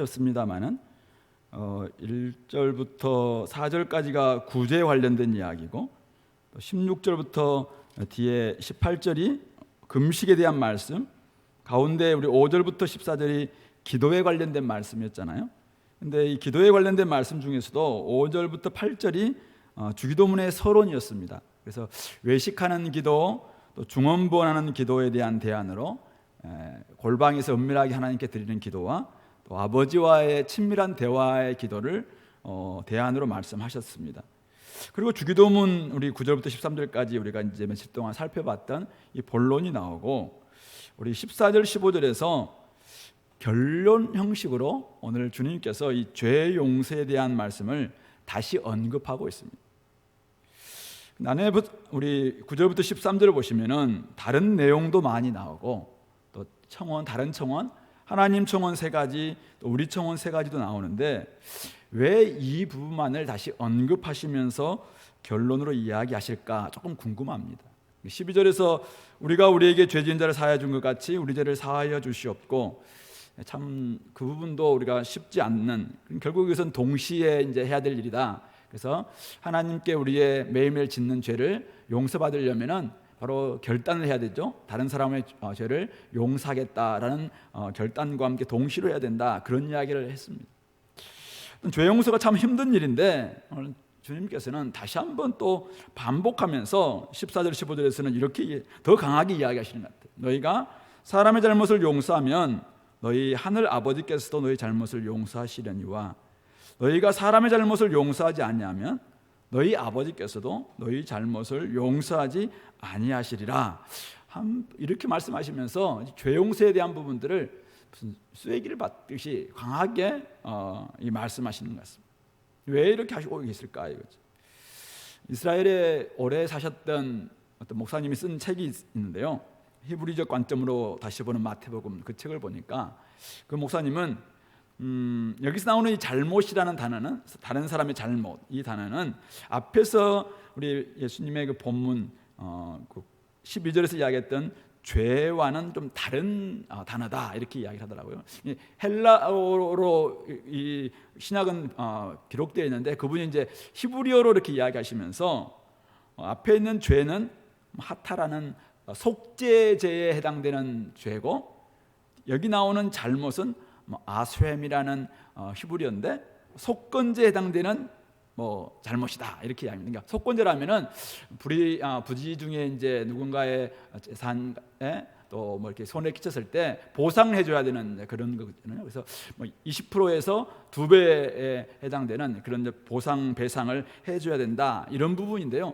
였습니다만은 1절부터 4절까지가 구제에 관련된 이야기고, 또 16절부터 뒤에 18절이 금식에 대한 말씀, 가운데 우리 5절부터 14절이 기도에 관련된 말씀이었잖아요. 근데 이 기도에 관련된 말씀 중에서도 5절부터 8절이 주기도문의 서론이었습니다. 그래서 외식하는 기도, 또 중언부언하는 기도에 대한 대안으로 골방에서 은밀하게 하나님께 드리는 기도와 또 아버지와의 친밀한 대화의 기도를 대안으로 말씀하셨습니다. 그리고 주기도문 우리 9절부터 13절까지 우리가 이제 며칠 동안 살펴봤던 이 본론이 나오고, 우리 14절 15절에서 결론 형식으로 오늘 주님께서 이 죄 용서에 대한 말씀을 다시 언급하고 있습니다. 나는 우리 9절부터 13절을 보시면은 다른 내용도 많이 나오고, 또 청원, 다른 청원, 하나님 청원 3가지, 또 우리 청원 3가지도 나오는데 왜 이 부분만을 다시 언급하시면서 결론으로 이야기하실까 조금 궁금합니다. 12절에서 우리가 우리에게 죄 지은 자를 사하여 준 것 같이 우리 죄를 사하여 주시옵고, 참 그 부분도 우리가 쉽지 않는, 결국 이것은 동시에 이제 해야 될 일이다. 그래서 하나님께 우리의 매일매일 짓는 죄를 용서받으려면은 바로 결단을 해야 되죠. 다른 사람의 죄를 용서하겠다라는 결단과 함께 동시로 해야 된다, 그런 이야기를 했습니다. 죄 용서가 참 힘든 일인데 오늘 주님께서는 다시 한번 또 반복하면서 14절 15절에서는 이렇게 더 강하게 이야기하시는 것 같아요. 너희가 사람의 잘못을 용서하면 너희 하늘 아버지께서도 너희 잘못을 용서하시려니와 너희가 사람의 잘못을 용서하지 아니하면 너희 아버지께서도 너희 잘못을 용서하지 아니하시리라. 이렇게 말씀하시면서 죄 용서에 대한 부분들을 무슨 쐐기를 받듯이 강하게 말씀하시는 것 같습니다. 왜 이렇게 하시고 계실까 이거죠. 이스라엘에 오래 사셨던 어떤 목사님이 쓴 책이 있는데요, 히브리적 관점으로 다시 보는 마태복음, 그 책을 보니까 그 목사님은 여기서 나오는 이 잘못이라는 단어는, 다른 사람의 잘못, 이 단어는 앞에서 우리 예수님의 그 본문 12절에서 이야기했던 죄와는 좀 다른 단어다, 이렇게 이야기를 하더라고요. 헬라어로 이 신약은 기록되어 있는데 그분이 이제 히브리어로 이렇게 이야기하시면서 앞에 있는 죄는 하타라는 속죄죄에 해당되는 죄고, 여기 나오는 잘못은 아쇠임이라는 히브리어인데 속건죄에 해당되는 잘못이다, 이렇게 이야기합니다. 그러니까 속건죄라면은 부지 중에 이제 누군가의 재산에 또 이렇게 손해 끼쳤을 때 보상을 해줘야 되는 그런 거거든요. 그래서 20%에서 2배에 해당되는 그런 보상 배상을 해줘야 된다, 이런 부분인데요.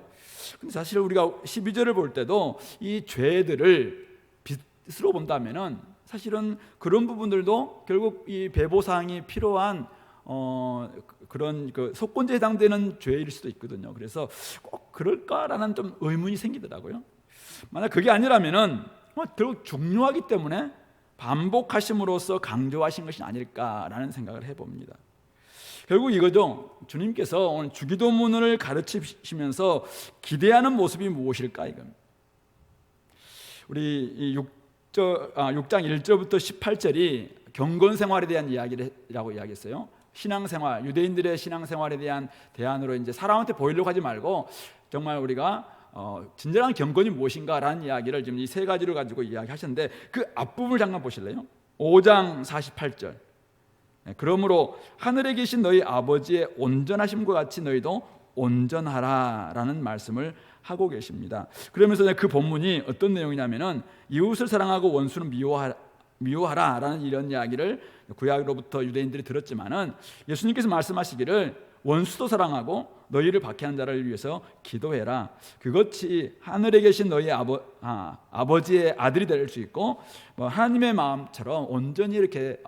근데 사실 우리가 12절을 볼 때도 이 죄들을 빛으로 본다면은 사실은 그런 부분들도 결국 이 배보상이 필요한 그런 그 속건죄에 해당되는 죄일 수도 있거든요. 그래서 꼭 그럴까라는 좀 의문이 생기더라고요. 만약 그게 아니라면은 결국 중요하기 때문에 반복하심으로써 강조하신 것이 아닐까라는 생각을 해봅니다. 결국 이거죠. 주님께서 오늘 주기도문을 가르치시면서 기대하는 모습이 무엇일까 이겁니다. 우리 6장 1절부터 18절이 경건생활에 대한 이야기라고 이야기했어요. 신앙생활, 유대인들의 신앙생활에 대한 대안으로 이제 사람한테 보이려고 하지 말고 정말 우리가 진정한 경건이 무엇인가라는 이야기를 지금 이 3가지를 가지고 이야기하셨는데, 그 앞부분을 잠깐 보실래요? 5장 48절. 그러므로 하늘에 계신 너희 아버지의 온전하심과 같이 너희도 온전하라라는 말씀을 하고 계십니다. 그러면서 그 본문이 어떤 내용이냐면은 이웃을 사랑하고 원수는 미워하라라는 이런 이야기를 구약으로부터 유대인들이 들었지만은 예수님께서 말씀하시기를 원수도 사랑하고 너희를 박해하는 자를 위해서 기도해라. 그것이 하늘에 계신 너희 아버지의 아들이 될 수 있고, 하나님의 마음처럼 온전히 이렇게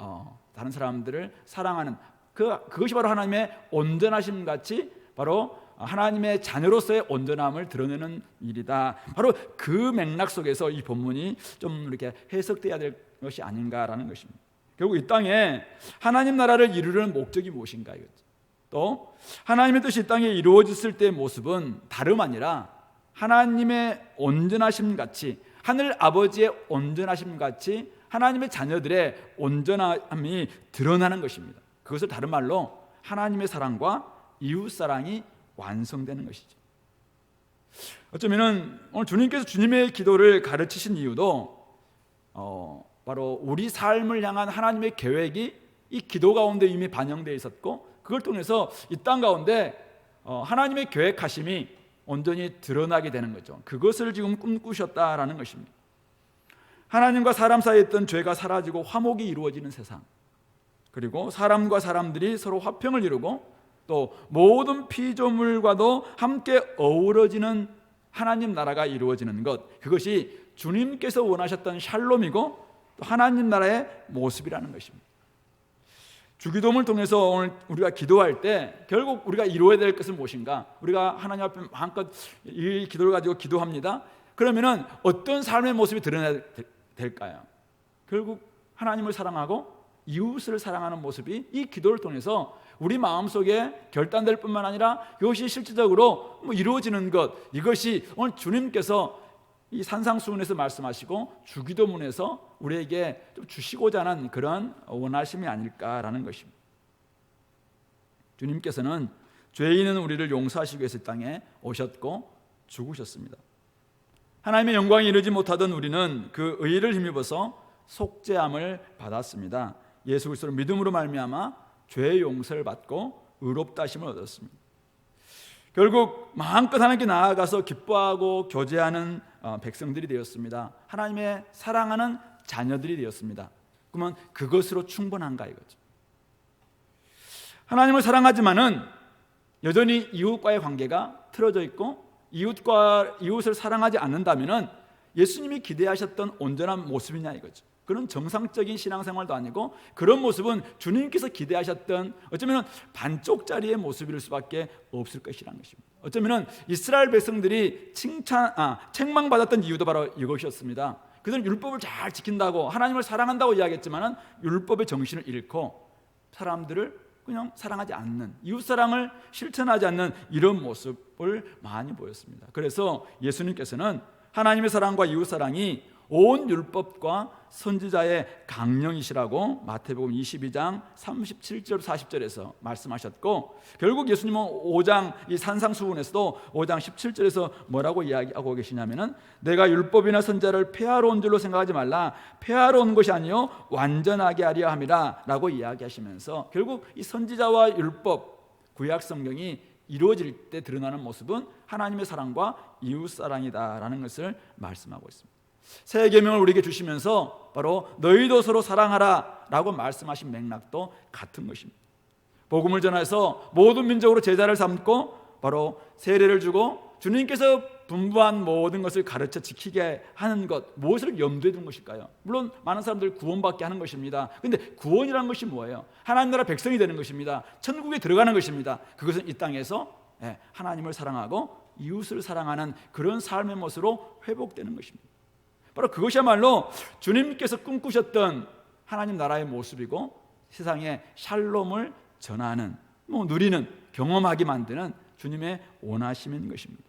다른 사람들을 사랑하는 그것이 바로 하나님의 온전하심 같이 바로 하나님의 자녀로서의 온전함을 드러내는 일이다. 바로 그 맥락 속에서 이 본문이 좀 이렇게 해석돼야 될 것이 아닌가라는 것입니다. 결국 이 땅에 하나님 나라를 이루려는 목적이 무엇인가 이거죠. 또 하나님의 뜻이 이 땅에 이루어졌을 때의 모습은 다름 아니라 하나님의 온전하심 같이, 하늘 아버지의 온전하심 같이 하나님의 자녀들의 온전함이 드러나는 것입니다. 그것을 다른 말로 하나님의 사랑과 이웃사랑이 완성되는 것이죠. 어쩌면 오늘 주님께서 주님의 기도를 가르치신 이유도 바로 우리 삶을 향한 하나님의 계획이 이 기도 가운데 이미 반영되어 있었고, 그걸 통해서 이 땅 가운데 하나님의 계획하심이 온전히 드러나게 되는 거죠. 그것을 지금 꿈꾸셨다라는 것입니다. 하나님과 사람 사이에 있던 죄가 사라지고 화목이 이루어지는 세상, 그리고 사람과 사람들이 서로 화평을 이루고 또 모든 피조물과도 함께 어우러지는 하나님 나라가 이루어지는 것, 그것이 주님께서 원하셨던 샬롬이고 또 하나님 나라의 모습이라는 것입니다. 주기도문을 통해서 오늘 우리가 기도할 때 결국 우리가 이루어야 될 것은 무엇인가? 우리가 하나님 앞에 마음껏 이 기도를 가지고 기도합니다. 그러면은 어떤 삶의 모습이 드러나야 될까요? 결국 하나님을 사랑하고 이웃을 사랑하는 모습이 이 기도를 통해서 우리 마음속에 결단될 뿐만 아니라 이것이 실질적으로 이루어지는 것, 이것이 오늘 주님께서 이 산상수훈에서 말씀하시고 주기도문에서 우리에게 좀 주시고자 하는 그런 원하심이 아닐까라는 것입니다. 주님께서는 죄 있는 우리를 용서하시기 위해서 땅에 오셨고 죽으셨습니다. 하나님의 영광에 이르지 못하던 우리는 그 의를 힘입어서 속죄함을 받았습니다. 예수 그리스도를 믿음으로 말미암아 죄의 용서를 받고 의롭다 하심을 얻었습니다. 결국 마음껏 하나님께 나아가서 기뻐하고 교제하는 백성들이 되었습니다. 하나님의 사랑하는 자녀들이 되었습니다. 그러면 그것으로 충분한가 이거죠. 하나님을 사랑하지만은 여전히 이웃과의 관계가 틀어져 있고 이웃을 사랑하지 않는다면은 예수님이 기대하셨던 온전한 모습이냐 이거죠. 그런 정상적인 신앙생활도 아니고 그런 모습은 주님께서 기대하셨던 어쩌면 반쪽짜리의 모습일 수밖에 없을 것이라는 것입니다. 어쩌면 이스라엘 백성들이 책망받았던 이유도 바로 이것이었습니다. 그들은 율법을 잘 지킨다고 하나님을 사랑한다고 이야기했지만 율법의 정신을 잃고 사람들을 그냥 사랑하지 않는, 이웃사랑을 실천하지 않는 이런 모습을 많이 보였습니다. 그래서 예수님께서는 하나님의 사랑과 이웃사랑이 온 율법과 선지자의 강령이시라고 마태복음 22장 37절 40절에서 말씀하셨고, 결국 예수님은 5장 이 산상수훈에서도 5장 17절에서 뭐라고 이야기하고 계시냐면은 내가 율법이나 선지자를 폐하러 온 줄로 생각하지 말라, 폐하러 온 것이 아니요 완전하게 하려 함이라 라고 이야기하시면서 결국 이 선지자와 율법, 구약 성경이 이루어질 때 드러나는 모습은 하나님의 사랑과 이웃사랑이다라는 것을 말씀하고 있습니다. 새 계명을 우리에게 주시면서 바로 너희도 서로 사랑하라 라고 말씀하신 맥락도 같은 것입니다. 복음을 전해서 모든 민족으로 제자를 삼고 바로 세례를 주고 주님께서 분부한 모든 것을 가르쳐 지키게 하는 것, 무엇을 염두에 둔 것일까요? 물론 많은 사람들 구원받게 하는 것입니다. 그런데 구원이라는 것이 뭐예요? 하나님 나라 백성이 되는 것입니다. 천국에 들어가는 것입니다. 그것은 이 땅에서 하나님을 사랑하고 이웃을 사랑하는 그런 삶의 모습으로 회복되는 것입니다. 바로 그것이야말로 주님께서 꿈꾸셨던 하나님 나라의 모습이고 세상에 샬롬을 전하는, 누리는, 경험하게 만드는 주님의 원하심인 것입니다.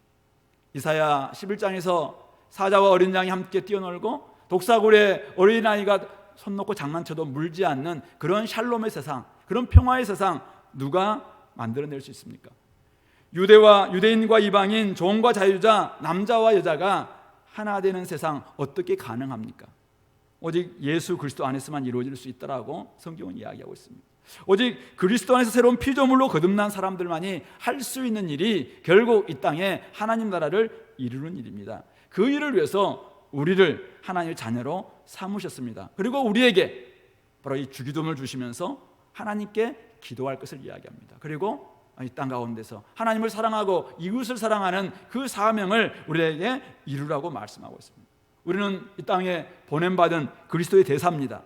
이사야 11장에서 사자와 어린 양이 함께 뛰어놀고 독사굴에 어린아이가 손 놓고 장난쳐도 물지 않는 그런 샬롬의 세상, 그런 평화의 세상 누가 만들어낼 수 있습니까? 유대인과 이방인, 종과 자유자, 남자와 여자가 하나 되는 세상 어떻게 가능합니까? 오직 예수 그리스도 안에서만 이루어질 수 있다라고 성경은 이야기하고 있습니다. 오직 그리스도 안에서 새로운 피조물로 거듭난 사람들만이 할 수 있는 일이 결국 이 땅에 하나님 나라를 이루는 일입니다. 그 일을 위해서 우리를 하나님의 자녀로 삼으셨습니다. 그리고 우리에게 바로 이 주기도문을 주시면서 하나님께 기도할 것을 이야기합니다. 그리고 이 땅 가운데서 하나님을 사랑하고 이웃을 사랑하는 그 사명을 우리에게 이루라고 말씀하고 있습니다. 우리는 이 땅에 보냄받은 그리스도의 대사입니다.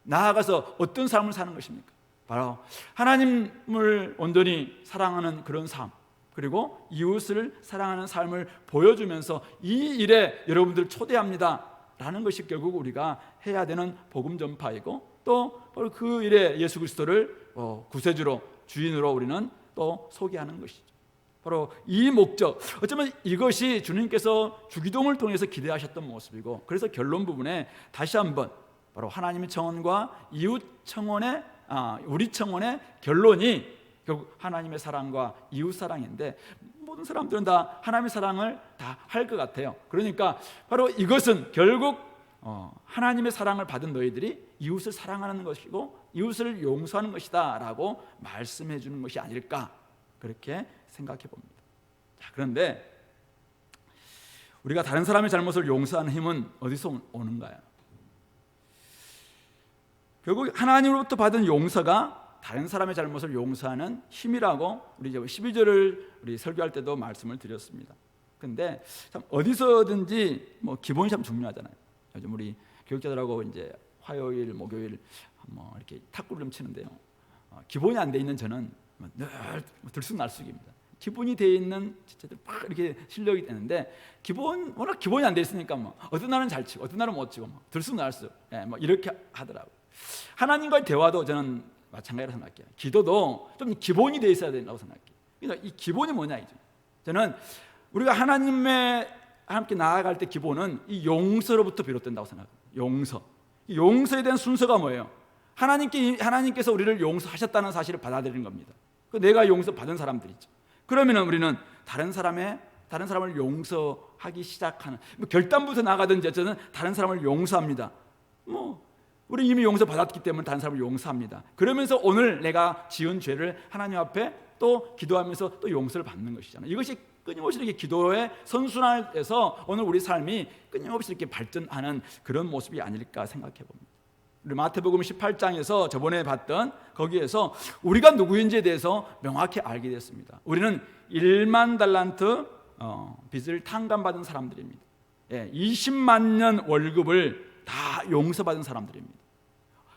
나아가서 어떤 삶을 사는 것입니까? 바로 하나님을 온전히 사랑하는 그런 삶, 그리고 이웃을 사랑하는 삶을 보여주면서 이 일에 여러분들을 초대합니다 라는 것이 결국 우리가 해야 되는 복음 전파이고, 또 바로 그 일에 예수 그리스도를 구세주로, 주인으로 우리는 또 소개하는 것이죠. 바로 이 목적, 어쩌면 이것이 주님께서 주기도문을 통해서 기대하셨던 모습이고, 그래서 결론 부분에 다시 한번 바로 하나님의 청원과 이웃 청원의 우리 청원의 결론이 결국 하나님의 사랑과 이웃 사랑인데, 모든 사람들은 다 하나님의 사랑을 다 할 것 같아요. 그러니까 바로 이것은 결국 하나님의 사랑을 받은 너희들이 이웃을 사랑하는 것이고 이웃을 용서하는 것이다 라고 말씀해 주는 것이 아닐까, 그렇게 생각해 봅니다. 자, 그런데 우리가 다른 사람의 잘못을 용서하는 힘은 어디서 오는가요? 결국 하나님으로부터 받은 용서가 다른 사람의 잘못을 용서하는 힘이라고 우리 12절을 우리 설교할 때도 말씀을 드렸습니다. 근데 참 어디서든지 기본이 참 중요하잖아요. 요즘 우리 교육자들하고 이제 화요일, 목요일 이렇게 탁구를 좀 치는데요. 기본이 안 돼 있는 저는 늘 들쑥날쑥입니다. 기본이 돼 있는 지체들 막 이렇게 실력이 되는데 워낙 기본이 안 돼 있으니까 어떤 날은 잘 치고 어떤 날은 못 치고 들쑥날쑥 이렇게 하더라고요. 하나님과의 대화도 저는 마찬가지로 생각해요. 기도도 좀 기본이 돼 있어야 된다고 생각해요. 그러니까 이 기본이 뭐냐 이죠. 저는 우리가 함께 나아갈 때 기본은 이 용서로부터 비롯된다고 생각해요. 용서에 대한 순서가 뭐예요? 하나님께서 우리를 용서하셨다는 사실을 받아들이는 겁니다. 내가 용서받은 사람들이죠. 그러면 우리는 다른 사람을 용서하기 시작하는, 결단부터 나가든지 어쨌든 다른 사람을 용서합니다. 우리 이미 용서받았기 때문에 다른 사람을 용서합니다. 그러면서 오늘 내가 지은 죄를 하나님 앞에 또 기도하면서 또 용서를 받는 것이잖아요. 이것이 끊임없이 이렇게 기도의 선순환에서 오늘 우리 삶이 끊임없이 이렇게 발전하는 그런 모습이 아닐까 생각해 봅니다. 우리 마태복음 18장에서 저번에 봤던 거기에서 우리가 누구인지에 대해서 명확히 알게 됐습니다. 우리는 1만 달란트 빚을 탕감받은 사람들입니다. 20만 년 월급을 다 용서받은 사람들입니다.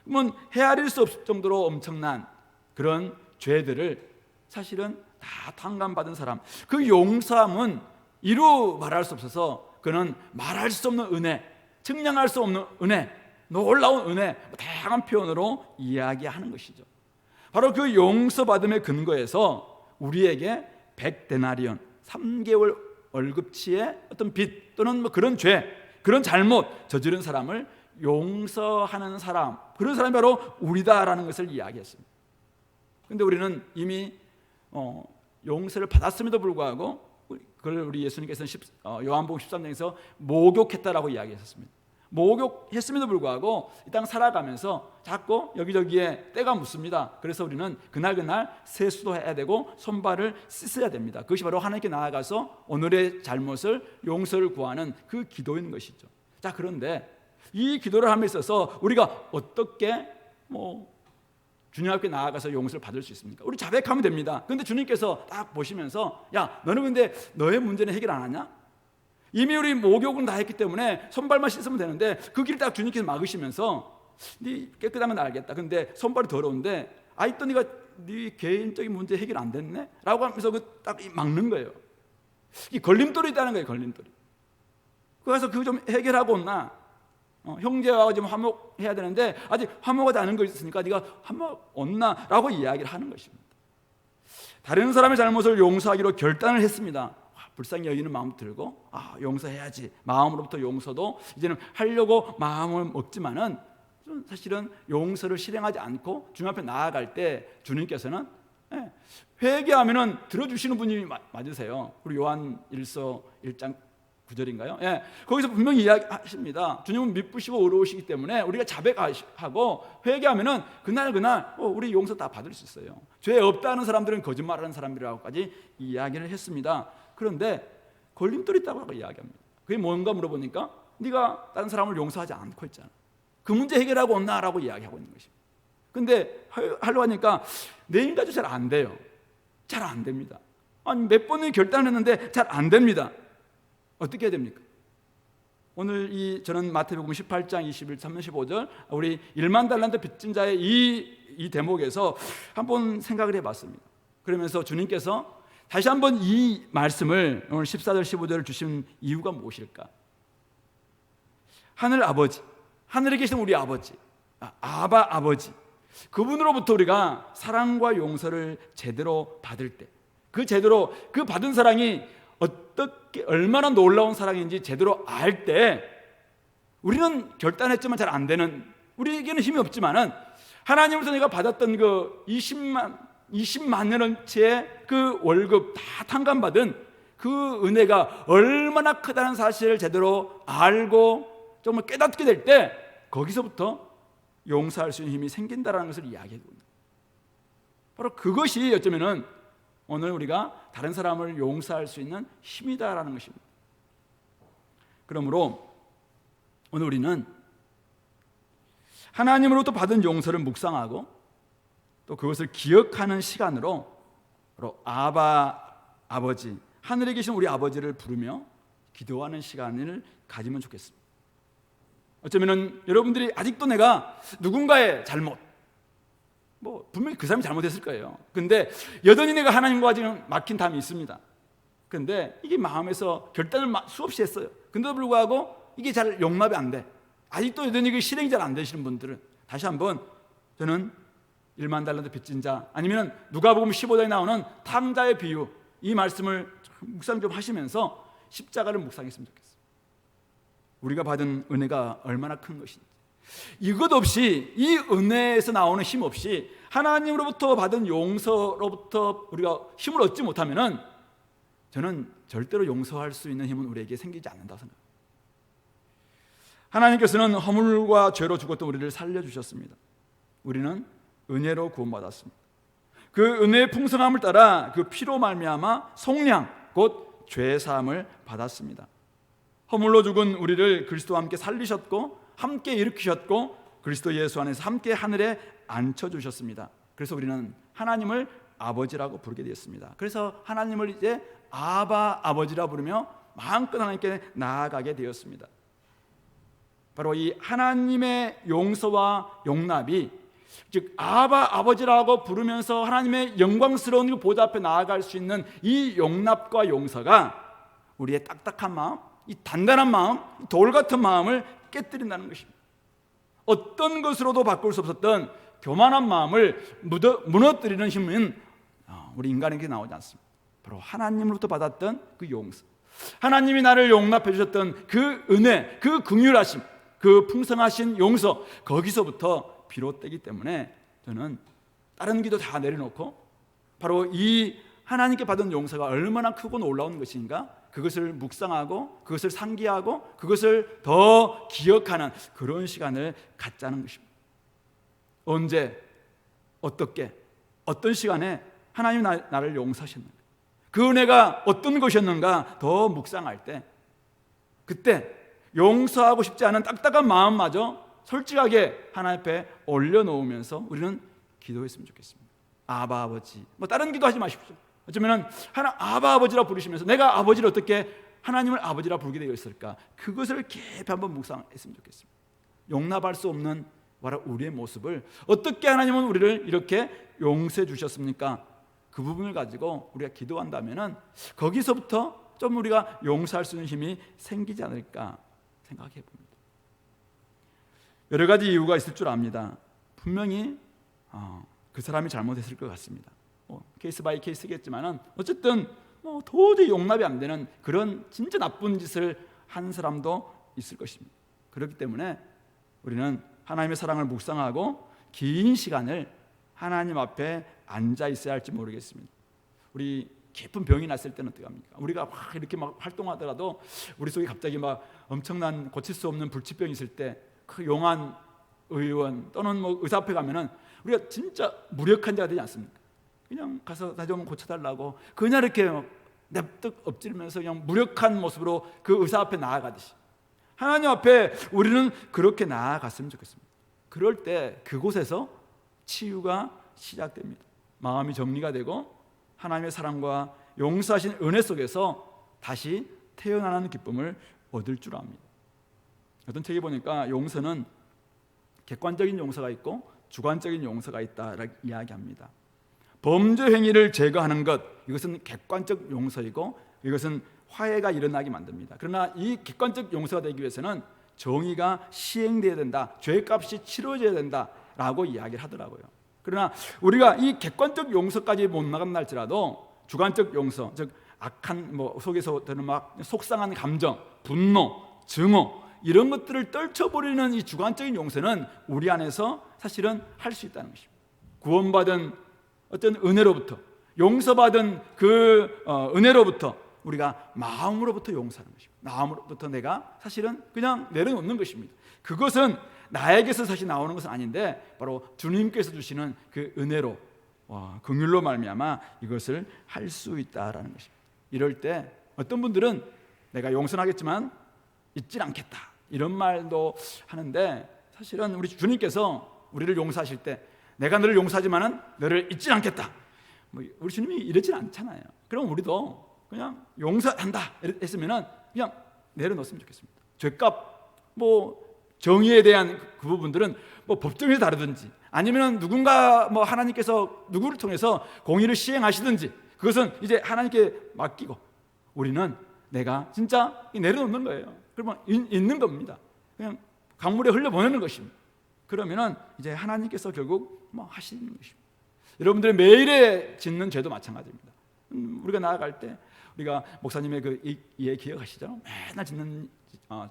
그러면 헤아릴 수 없을 정도로 엄청난 그런 죄들을 사실은 다 탕감받은 사람, 그 용서함은 이루 말할 수 없어서 그는 말할 수 없는 은혜, 측량할 수 없는 은혜, 놀라운 은혜, 다양한 표현으로 이야기하는 것이죠. 바로 그 용서받음의 근거에서 우리에게 100데나리온 3개월 월급치의 어떤 빚 또는 그런 죄, 그런 잘못 저지른 사람을 용서하는 사람, 그런 사람이 바로 우리다라는 것을 이야기했습니다. 그런데 우리는 이미 용서를 받았음에도 불구하고 그걸 우리 예수님께서는 요한복음 13장에서 모욕했다라고 이야기했습니다. 모욕했음에도 불구하고 이 땅 살아가면서 자꾸 여기저기에 때가 묻습니다. 그래서 우리는 그날 세수도 해야 되고 손발을 씻어야 됩니다. 그것이 바로 하나님께 나아가서 오늘의 잘못을 용서를 구하는 그 기도인 것이죠. 자, 그런데 이 기도를 함에 있어서 우리가 어떻게 주님 앞에 나아가서 용서를 받을 수 있습니까? 우리 자백하면 됩니다. 그런데 주님께서 딱 보시면서, 야, 너는 근데 너의 문제는 해결 안 하냐? 이미 우리 목욕은 다 했기 때문에 손발만 씻으면 되는데 그 길을 딱 주님께서 막으시면서, 네 깨끗한 건 알겠다. 근데 손발이 더러운데 또 네 개인적인 문제 해결 안 됐네? 라고 하면서 딱 막는 거예요. 이 걸림돌이 있다는 거예요. 걸림돌이. 그래서 그거 좀 해결하고 온나? 형제와 좀 화목해야 되는데 아직 화목하지 않은 거 있으니까 네가 화목 온나? 라고 이야기를 하는 것입니다. 다른 사람의 잘못을 용서하기로 결단을 했습니다. 불쌍히 여기는 마음 들고 용서해야지 마음으로부터 용서도 이제는 하려고 마음을 먹지만은 사실은 용서를 실행하지 않고 주님 앞에 나아갈 때 주님께서는 회개하면은 들어주시는 분이 맞으세요. 우리 요한 1서 1장 9절인가요? 거기서 분명히 이야기하십니다. 주님은 미쁘시고 의로우시기 때문에 우리가 자백하고 회개하면은 그날 우리 용서 다 받을 수 있어요. 죄 없다는 사람들은 거짓말하는 사람들이라고까지 이야기를 했습니다. 그런데 걸림돌이 있다고 이야기합니다. 그게 뭔가 물어보니까 네가 다른 사람을 용서하지 않고 있잖아. 그 문제 해결하고 온나라고 이야기하고 있는 것입니다. 근데 하려고 하니까 내 힘까지 잘 안 돼요. 잘 안 됩니다. 몇 번을 결단했는데 잘 안 됩니다. 어떻게 해야 됩니까? 오늘 저는 마태복음 18장 21, 35절 우리 1만 달란트 빚진 자의 이 대목에서 한번 생각을 해봤습니다. 그러면서 주님께서 다시 한번 이 말씀을 오늘 14절 15절을 주신 이유가 무엇일까? 하늘 아버지, 하늘에 계신 우리 아버지, 아바 아버지, 그분으로부터 우리가 사랑과 용서를 제대로 받을 때, 그 받은 사랑이 어떻게 얼마나 놀라운 사랑인지 제대로 알 때 우리는 결단했지만 잘 안 되는 우리에게는 힘이 없지만은 하나님으로부터 내가 받았던 그 20만 년어치의 그 월급 다 탕감받은 그 은혜가 얼마나 크다는 사실을 제대로 알고 정말 깨닫게 될 때 거기서부터 용서할 수 있는 힘이 생긴다는 것을 이야기합니다. 바로 그것이 어쩌면은 오늘 우리가 다른 사람을 용서할 수 있는 힘이다라는 것입니다. 그러므로 오늘 우리는 하나님으로부터 받은 용서를 묵상하고 또 그것을 기억하는 시간으로 바로 아버지, 하늘에 계신 우리 아버지를 부르며 기도하는 시간을 가지면 좋겠습니다. 어쩌면은 여러분들이 아직도 내가 누군가의 잘못, 분명히 그 사람이 잘못했을 거예요. 근데 여전히 내가 하나님과 지금 막힌 담이 있습니다. 근데 이게 마음에서 결단을 수없이 했어요. 근데도 불구하고 이게 잘 용납이 안 돼. 아직도 여전히 그 실행이 잘 안 되시는 분들은 다시 한번 저는 1만 달란트 빚진 자, 아니면 누가복음 15장에 나오는 탕자의 비유, 이 말씀을 묵상 좀 하시면서 십자가를 묵상했으면 좋겠어요. 우리가 받은 은혜가 얼마나 큰 것인지, 이것 없이, 이 은혜에서 나오는 힘 없이 하나님으로부터 받은 용서로부터 우리가 힘을 얻지 못하면은 저는 절대로 용서할 수 있는 힘은 우리에게 생기지 않는다고 생각합니다. 하나님께서는 허물과 죄로 죽었던 우리를 살려주셨습니다. 우리는 은혜로 구원받았습니다. 그 은혜의 풍성함을 따라 그 피로 말미암아 속량, 곧 죄사함을 받았습니다. 허물로 죽은 우리를 그리스도와 함께 살리셨고 함께 일으키셨고 그리스도 예수 안에서 함께 하늘에 앉혀주셨습니다. 그래서 우리는 하나님을 아버지라고 부르게 되었습니다. 그래서 하나님을 이제 아버지라 부르며 마음껏 하나님께 나아가게 되었습니다. 바로 이 하나님의 용서와 용납이, 즉 아버지라고 부르면서 하나님의 영광스러운 그 보좌 앞에 나아갈 수 있는 이 용납과 용서가 우리의 딱딱한 마음, 이 단단한 마음, 돌 같은 마음을 깨뜨린다는 것입니다. 어떤 것으로도 바꿀 수 없었던 교만한 마음을 무너뜨리는 힘은 우리 인간에게 나오지 않습니다. 바로 하나님으로부터 받았던 그 용서, 하나님이 나를 용납해 주셨던 그 은혜, 그 긍휼하심, 그 풍성하신 용서, 거기서부터 비롯되기 때문에 저는 다른 기도 다 내려놓고 바로 이 하나님께 받은 용서가 얼마나 크고 놀라운 것인가, 그것을 묵상하고 그것을 상기하고 그것을 더 기억하는 그런 시간을 갖자는 것입니다. 언제, 어떻게, 어떤 시간에 하나님이 나를 용서하셨는가, 그 은혜가 어떤 것이었는가 더 묵상할 때, 그때 용서하고 싶지 않은 딱딱한 마음마저 솔직하게 하나님 앞에 올려놓으면서 우리는 기도했으면 좋겠습니다. 아버지, 다른 기도하지 마십시오. 어쩌면 아버지라 부르시면서 내가 아버지를 어떻게 하나님을 아버지라 부르게 되어 있을까, 그것을 깊이 한번 묵상했으면 좋겠습니다. 용납할 수 없는 바로 우리의 모습을 어떻게 하나님은 우리를 이렇게 용서해 주셨습니까? 그 부분을 가지고 우리가 기도한다면은 거기서부터 좀 우리가 용서할 수 있는 힘이 생기지 않을까 생각해 봅니다. 여러 가지 이유가 있을 줄 압니다. 분명히 그 사람이 잘못했을 것 같습니다. 케이스 바이 케이스겠지만은 어쨌든 도저히 용납이 안 되는 그런 진짜 나쁜 짓을 한 사람도 있을 것입니다. 그렇기 때문에 우리는 하나님의 사랑을 묵상하고 긴 시간을 하나님 앞에 앉아 있어야 할지 모르겠습니다. 우리 깊은 병이 났을 때는 어떻게 합니까? 우리가 막 이렇게 막 활동하더라도 우리 속에 갑자기 막 엄청난 고칠 수 없는 불치병이 있을 때 그 용한 의원 또는 의사 앞에 가면은 우리가 진짜 무력한 자가 되지 않습니까? 그냥 가서 나 좀 고쳐달라고 그냥 이렇게 냅득 엎질면서 그냥 무력한 모습으로 그 의사 앞에 나아가듯이 하나님 앞에 우리는 그렇게 나아갔으면 좋겠습니다. 그럴 때 그곳에서 치유가 시작됩니다. 마음이 정리가 되고 하나님의 사랑과 용서하신 은혜 속에서 다시 태어나는 기쁨을 얻을 줄 압니다. 어떤 책에 보니까 용서는 객관적인 용서가 있고 주관적인 용서가 있다라고 이야기합니다. 범죄 행위를 제거하는 것, 이것은 객관적 용서이고 이것은 화해가 일어나게 만듭니다. 그러나 이 객관적 용서가 되기 위해서는 정의가 시행되어야 된다, 죄값이 치러져야 된다라고 이야기를 하더라고요. 그러나 우리가 이 객관적 용서까지 못 나간다 할지라도 주관적 용서, 즉 악한 속에서 드는 막 속상한 감정, 분노, 증오, 이런 것들을 떨쳐버리는 이 주관적인 용서는 우리 안에서 사실은 할 수 있다는 것입니다. 구원받은 어떤 은혜로부터, 용서받은 그 은혜로부터 우리가 마음으로부터 용서하는 것입니다. 마음으로부터 내가 사실은 그냥 내려놓는 것입니다. 그것은 나에게서 사실 나오는 것은 아닌데 바로 주님께서 주시는 그 은혜로, 긍휼로 말미암아 이것을 할 수 있다라는 것입니다. 이럴 때 어떤 분들은 내가 용서는 하겠지만 잊질 않겠다 이런 말도 하는데, 사실은 우리 주님께서 우리를 용서하실 때 내가 너를 용서하지만은 너를 잊질 않겠다, 우리 주님이 이러진 않잖아요. 그럼 우리도 그냥 용서한다 했으면은 그냥 내려놓았으면 좋겠습니다. 죄값, 정의에 대한 그 부분들은 법정에서 다르든지 아니면 누군가 하나님께서 누구를 통해서 공의를 시행하시든지 그것은 이제 하나님께 맡기고 우리는 내가 진짜 내려놓는 거예요. 그러면 있는 겁니다. 그냥 강물에 흘려보내는 것입니다. 그러면은 이제 하나님께서 결국 하시는 것입니다. 여러분들의 매일에 짓는 죄도 마찬가지입니다. 우리가 나아갈 때 우리가 목사님의 그 예 기억하시죠? 맨날 짓는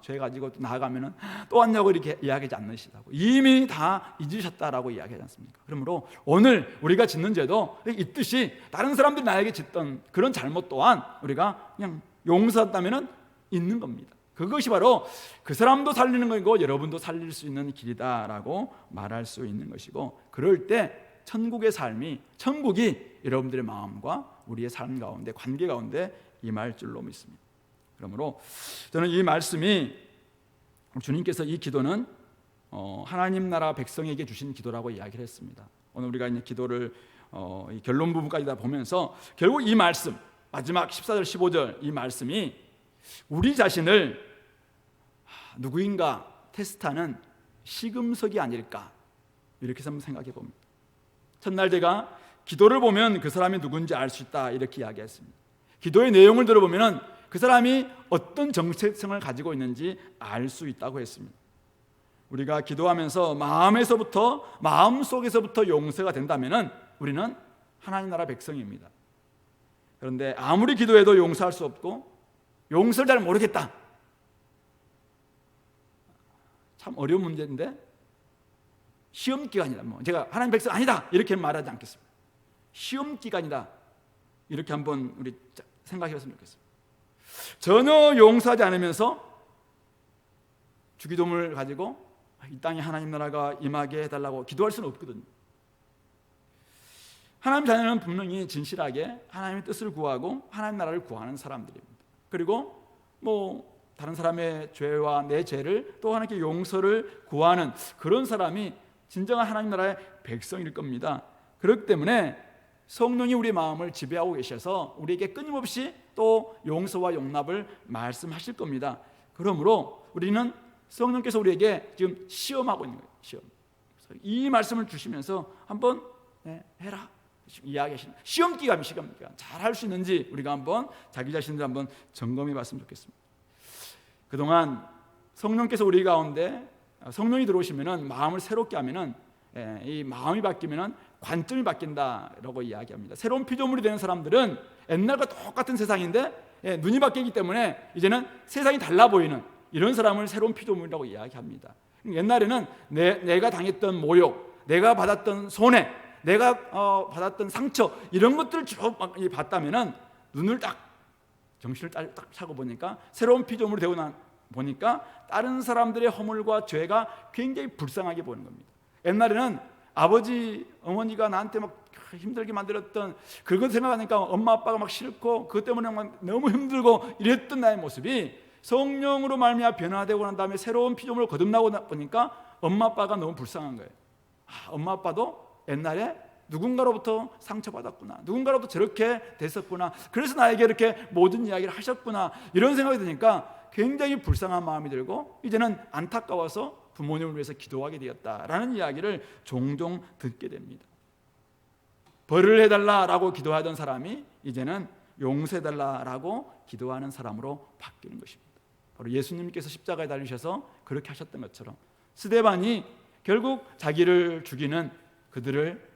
죄 가지고 나아가면은 또 왔냐고 이렇게 이야기하지 않으시다고, 이미 다 잊으셨다라고 이야기하지 않습니까? 그러므로 오늘 우리가 짓는 죄도 있듯이 다른 사람들이 나에게 짓던 그런 잘못 또한 우리가 그냥 용서한다면은 있는 겁니다. 그것이 바로 그 사람도 살리는 것이고 여러분도 살릴 수 있는 길이다라고 말할 수 있는 것이고, 그럴 때 천국의 삶이, 천국이 여러분들의 마음과 우리의 삶 가운데, 관계 가운데 임할 줄로 믿습니다. 그러므로 저는 이 말씀이, 주님께서 이 기도는 하나님 나라 백성에게 주신 기도라고 이야기를 했습니다. 오늘 우리가 이제 기도를 이 결론 부분까지 다 보면서 결국 이 말씀, 마지막 14절 15절 이 말씀이 우리 자신을 누구인가 테스트하는 시금석이 아닐까, 이렇게 해서 한번 생각해 봅니다. 첫날 제가 기도를 보면 그 사람이 누군지 알 수 있다 이렇게 이야기했습니다. 기도의 내용을 들어보면 그 사람이 어떤 정체성을 가지고 있는지 알 수 있다고 했습니다. 우리가 기도하면서 마음속에서부터 용서가 된다면 우리는 하나님 나라 백성입니다. 그런데 아무리 기도해도 용서할 수 없고 용서를 잘 모르겠다, 참 어려운 문제인데 시험 기간이다, 제가 하나님 백성 아니다 이렇게 말하지 않겠습니다. 시험 기간이다 이렇게 한번 우리 생각해봤으면 좋겠습니다. 전혀 용서하지 않으면서 주기도문을 가지고 이 땅에 하나님 나라가 임하게 해달라고 기도할 수는 없거든요. 하나님 자녀는 분명히 진실하게 하나님의 뜻을 구하고 하나님 나라를 구하는 사람들입니다. 그리고 다른 사람의 죄와 내 죄를 또 하나님께 용서를 구하는 그런 사람이 진정한 하나님 나라의 백성일 겁니다. 그렇기 때문에 성령이 우리 마음을 지배하고 계셔서 우리에게 끊임없이 또 용서와 용납을 말씀하실 겁니다. 그러므로 우리는 성령께서 우리에게 지금 시험하고 있는 거예요. 시험. 이 말씀을 주시면서 한번 해라 이야기하시는 시험 기간, 잘 할 수 있는지 우리가 한번 자기 자신들 한번 점검해 봤으면 좋겠습니다. 그동안 성령께서 우리 가운데, 성령이 들어오시면은 마음을 새롭게 하면은 이 마음이 바뀌면은 관점이 바뀐다라고 이야기합니다. 새로운 피조물이 되는 사람들은 옛날과 똑같은 세상인데 눈이 바뀌기 때문에 이제는 세상이 달라 보이는 이런 사람을 새로운 피조물이라고 이야기합니다. 옛날에는 내가 당했던 모욕, 내가 받았던 손해, 내가 받았던 상처 이런 것들을 쭉 봤다면은 눈을 정신을 딱 차고 보니까 새로운 피조물이 되고 보니까 다른 사람들의 허물과 죄가 굉장히 불쌍하게 보이는 겁니다. 옛날에는 아버지, 어머니가 나한테 막 힘들게 만들었던 그걸 생각하니까 엄마 아빠가 막 싫고 그것 때문에 막 너무 힘들고 이랬던 나의 모습이 성령으로 말미암아 변화되고 난 다음에 새로운 피조물을 거듭나고 보니까 엄마 아빠가 너무 불쌍한 거예요. 엄마 아빠도 옛날에 누군가로부터 상처받았구나, 누군가로부터 저렇게 됐었구나, 그래서 나에게 이렇게 모든 이야기를 하셨구나, 이런 생각이 드니까 굉장히 불쌍한 마음이 들고 이제는 안타까워서 부모님을 위해서 기도하게 되었다라는 이야기를 종종 듣게 됩니다. 벌을 해달라라고 기도하던 사람이 이제는 용서해달라라고 기도하는 사람으로 바뀌는 것입니다. 바로 예수님께서 십자가에 달리셔서 그렇게 하셨던 것처럼 스데반이 결국 자기를 죽이는 그들을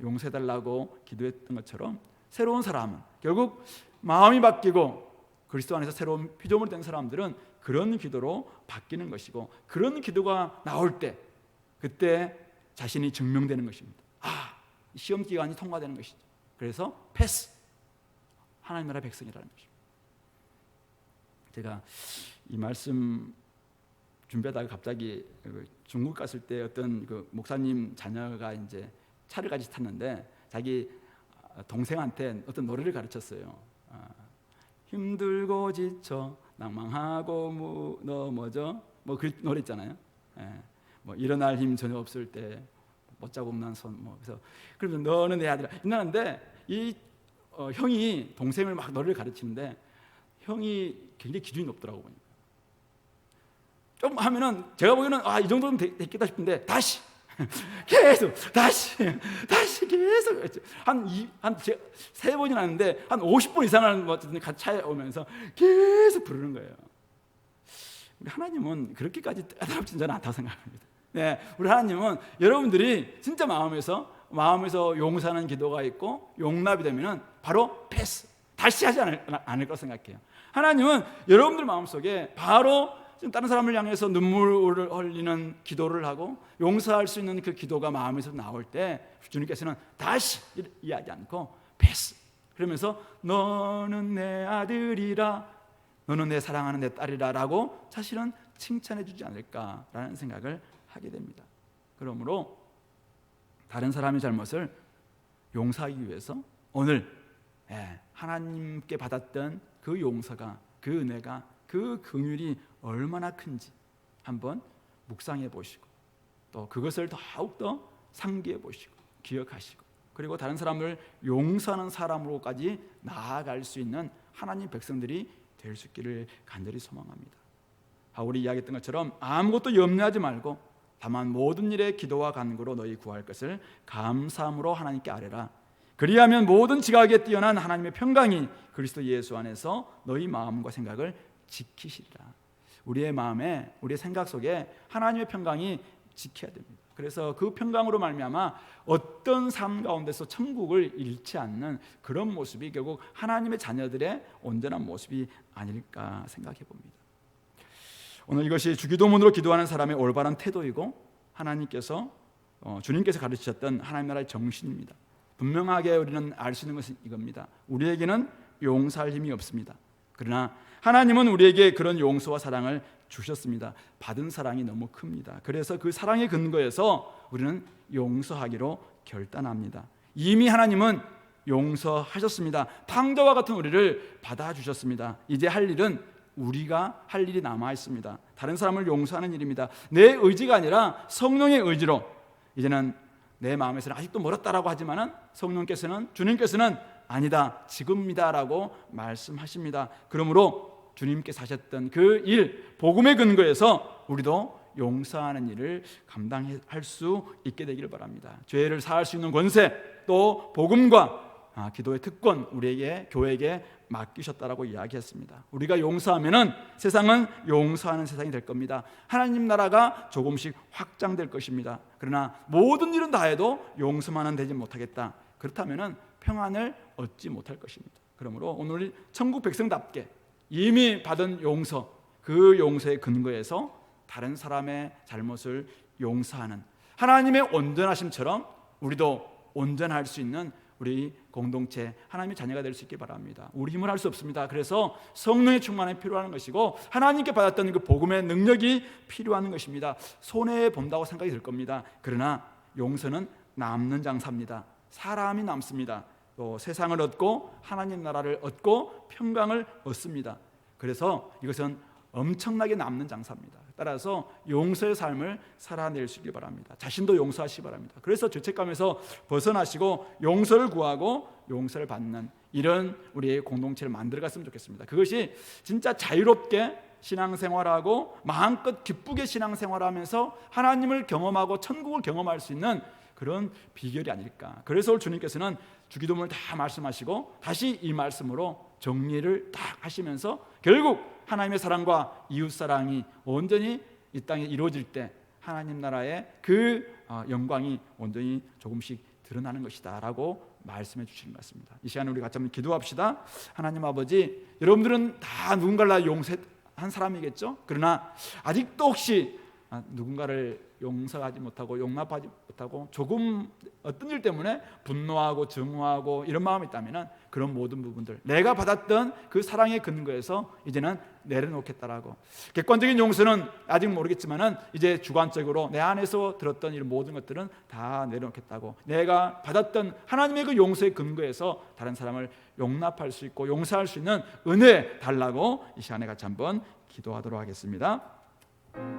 용서해달라고 기도했던 것처럼 새로운 사람은 결국 마음이 바뀌고 그리스도 안에서 새로운 피조물이 된 사람들은 그런 기도로 바뀌는 것이고, 그런 기도가 나올 때 그때 자신이 증명되는 것입니다. 시험 기간이 통과되는 것이죠. 그래서 패스, 하나님 나라 백성이라는 것입니다. 제가 이 말씀 준비하다가 갑자기 중국 갔을 때 어떤 그 목사님 자녀가 이제 차를 같이 탔는데 자기 동생한테 어떤 노래를 가르쳤어요. 힘들고 지쳐 낭망하고 넘어져, 뭐 그 노래 있잖아요. 뭐 일어날 힘 전혀 없을 때 못 잡음난 손, 뭐 그래서 그러면서 너는 내 아들아 이러는데 이 형이 동생을 막 노래를 가르치는데 형이 굉장히 기준이 높더라고 보니까. 좀 하면은 제가 보기에는 이 정도는 됐겠다 싶은데 다시 계속 다시 계속 한 세 번이나 하는데 한 50번 이상을 같이 차에 오면서 계속 부르는 거예요. 우리 하나님은 그렇게까지 까다롭진 저는 않다고 생각합니다. 네, 우리 하나님은 여러분들이 진짜 마음에서 용서하는 기도가 있고 용납이 되면은 바로 패스, 다시 하지 않을 거라고 생각해요. 하나님은 여러분들 마음속에 바로 다른 사람을 향해서 눈물을 흘리는 기도를 하고 용서할 수 있는 그 기도가 마음에서 나올 때 주님께서는 다시 이야기 않고 패스, 그러면서 너는 내 아들이라, 너는 내 사랑하는 내 딸이라 라고 사실은 칭찬해 주지 않을까라는 생각을 하게 됩니다. 그러므로 다른 사람의 잘못을 용서하기 위해서 오늘 하나님께 받았던 그 용서가, 그 은혜가, 그 긍휼이 얼마나 큰지 한번 묵상해 보시고 또 그것을 더욱더 상기해 보시고 기억하시고, 그리고 다른 사람을 용서하는 사람으로까지 나아갈 수 있는 하나님 백성들이 될 수 있기를 간절히 소망합니다. 바울이 이야기했던 것처럼 아무것도 염려하지 말고 다만 모든 일에 기도와 간구로 너희 구할 것을 감사함으로 하나님께 아뢰라. 그리하면 모든 지각에 뛰어난 하나님의 평강이 그리스도 예수 안에서 너희 마음과 생각을 지키시리라. 우리의 마음에, 우리의 생각 속에 하나님의 평강이 지켜야 됩니다. 그래서 그 평강으로 말미암아 어떤 삶 가운데서 천국을 잃지 않는 그런 모습이 결국 하나님의 자녀들의 온전한 모습이 아닐까 생각해 봅니다. 오늘 이것이 주기도문으로 기도하는 사람의 올바른 태도이고 하나님께서 주님께서 가르치셨던 하나님 나라의 정신입니다. 분명하게 우리는 알 수 있는 것은 이겁니다. 우리에게는 용서할 힘이 없습니다. 그러나 하나님은 우리에게 그런 용서와 사랑을 주셨습니다. 받은 사랑이 너무 큽니다. 그래서 그 사랑의 근거에서 우리는 용서하기로 결단합니다. 이미 하나님은 용서하셨습니다. 탕자와 같은 우리를 받아주셨습니다. 이제 할 일은 우리가 할 일이 남아 있습니다. 다른 사람을 용서하는 일입니다. 내 의지가 아니라 성령의 의지로 이제는 내 마음에서는 아직도 멀었다라고 하지만은 성령께서는, 주님께서는 아니다, 지금이다라고 말씀하십니다. 그러므로 주님께서 하셨던 그 일, 복음의 근거에서 우리도 용서하는 일을 감당할 수 있게 되기를 바랍니다. 죄를 사할 수 있는 권세, 또 복음과 기도의 특권 우리에게, 교회에게 맡기셨다라고 이야기했습니다. 우리가 용서하면은 세상은 용서하는 세상이 될 겁니다. 하나님 나라가 조금씩 확장될 것입니다. 그러나 모든 일은 다 해도 용서만은 되지 못하겠다. 그렇다면은 평안을 얻지 못할 것입니다. 그러므로 오늘 천국 백성답게 이미 받은 용서, 그 용서의 근거에서 다른 사람의 잘못을 용서하는 하나님의 온전하심처럼 우리도 온전할 수 있는 우리 공동체, 하나님의 자녀가 될 수 있기 바랍니다. 우리 힘을 할 수 없습니다. 그래서 성령의 충만이 필요한 것이고 하나님께 받았던 그 복음의 능력이 필요한 것입니다. 손해 본다고 생각이 들 겁니다. 그러나 용서는 남는 장사입니다. 사람이 남습니다. 또 세상을 얻고 하나님 나라를 얻고 평강을 얻습니다. 그래서 이것은 엄청나게 남는 장사입니다. 따라서 용서의 삶을 살아낼 수 있기 바랍니다. 자신도 용서하시기 바랍니다. 그래서 죄책감에서 벗어나시고 용서를 구하고 용서를 받는 이런 우리의 공동체를 만들어갔으면 좋겠습니다. 그것이 진짜 자유롭게 신앙생활하고 마음껏 기쁘게 신앙생활하면서 하나님을 경험하고 천국을 경험할 수 있는 그런 비결이 아닐까. 그래서 오늘 주님께서는 주기도문을 다 말씀하시고 다시 이 말씀으로 정리를 딱 하시면서 결국 하나님의 사랑과 이웃사랑이 온전히 이 땅에 이루어질 때 하나님 나라의 그 영광이 온전히 조금씩 드러나는 것이다 라고 말씀해 주시는 것 같습니다. 이 시간에 우리 같이 한번 기도합시다. 하나님 아버지, 여러분들은 다 누군가를 용서했 한 사람이겠죠. 그러나 아직도 혹시 누군가를 용서하지 못하고 용납하지 못하고 조금 어떤 일 때문에 분노하고 증오하고 이런 마음이 있다면 그런 모든 부분들, 내가 받았던 그 사랑의 근거에서 이제는 내려놓겠다라고. 객관적인 용서는 아직 모르겠지만은 이제 주관적으로 내 안에서 들었던 이런 모든 것들은 다 내려놓겠다고, 내가 받았던 하나님의 그 용서의 근거에서 다른 사람을 용납할 수 있고 용서할 수 있는 은혜 달라고 이 시간에 같이 한번 기도하도록 하겠습니다.